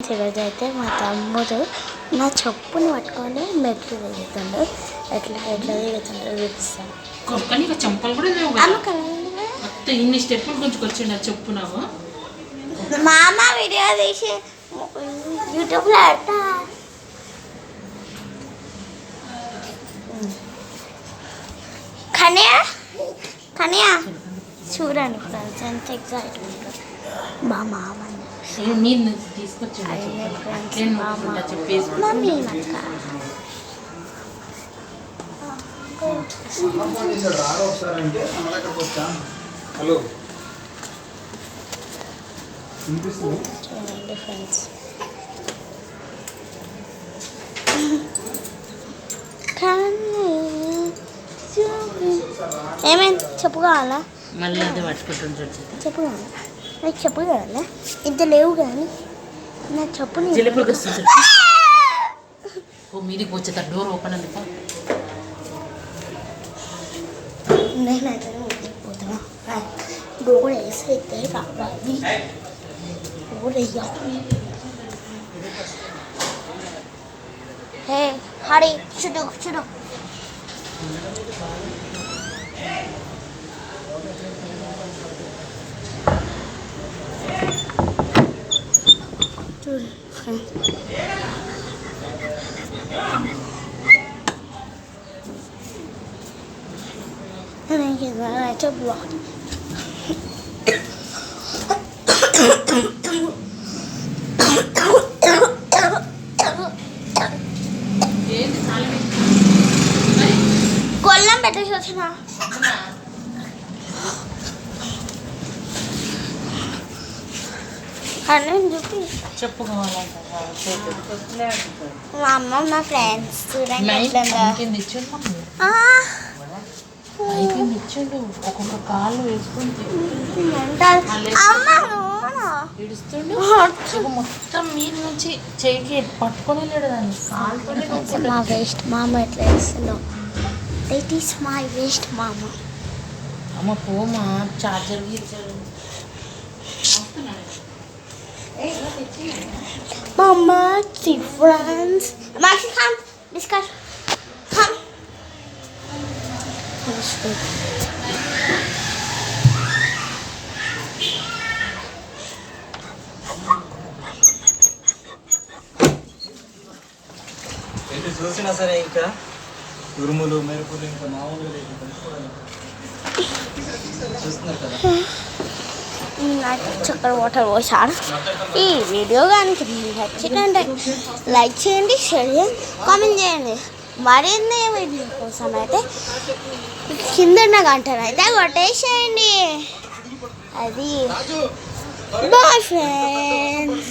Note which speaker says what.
Speaker 1: ఈరోజు అయితే మా తమ్ముడు నా చెప్పుని పట్టుకొని మెట్లు తిరుగుతుండు. ఎట్లా తిరుగుతుండో చూపిస్తాను.
Speaker 2: చెంపలు కూడా ఇన్ని స్టెప్పులు కొంచెం వచ్చిండు చెప్పున్నావు.
Speaker 1: మా అమ్మ వీడియో తీసి యూట్యూబ్లో పెడతా. కనియా చూడండి ఫ్రెండ్స్ ఎంత ఎగ్జైట్మెంట్. మా మామ మమ్మీ చూడండి ఫ్రెండ్స్. ఏమైంది చెప్పు కావాలా?
Speaker 2: మళ్ళీ అదే పట్టుకుంటుంటాడు.
Speaker 1: చెప్పు కావాలా? నాకు చెప్పు కావాలా? ఇంత లేవు కానీ నా చెప్పుని
Speaker 2: మీదికి వచ్చేట డోర్ ఓపెన్ అంది.
Speaker 1: నేనైతే పోతున్నా. డోర్ వేసైతే రావాలి. డోర్ వేయాలి. హే హరి చూడు చూడు. చూడు అయితే బ్లాక్ గొల్లం పెట్టేసి వచ్చిన. అని చూపి
Speaker 2: చెప్పు
Speaker 1: మా అమ్మ మా ఫ్రెండ్స్
Speaker 2: ఇచ్చిండు. ఒక్కొక్క కాళ్ళు వేసుకుంటే ఇడుస్తుండు. మొత్తం మీరు నుంచి చెయ్యి పట్టుకొని వెళ్ళాడు దాన్ని.
Speaker 1: మా వేస్ట్ మామ ఎట్లా వేస్తున్నావు? ఇట్ ఈస్ మై వేస్ట్ మామ.
Speaker 2: అమ్మ పోమా చార్జర్ ఇచ్చాడు.
Speaker 1: Mama, see friends. Maxi, come. Discuss. Come.
Speaker 3: ఏంటి చూసినా సరే ఇంకా ఉరుములు మెరుపులు ఇంకా మామూలుగా చూస్తున్నారు కదా.
Speaker 1: చక్కర వాటర్ పోసాడు. ఈ వీడియో కానీ నచ్చినట్టే లైక్ చేయండి, షేర్ చేయండి, కామెంట్ చేయండి. మరిన్ని వీడియో కోసం అయితే కింద ఉన్న గంటను అయితే కొట్టేసేయండి. అది బాయ్ ఫ్రెండ్స్.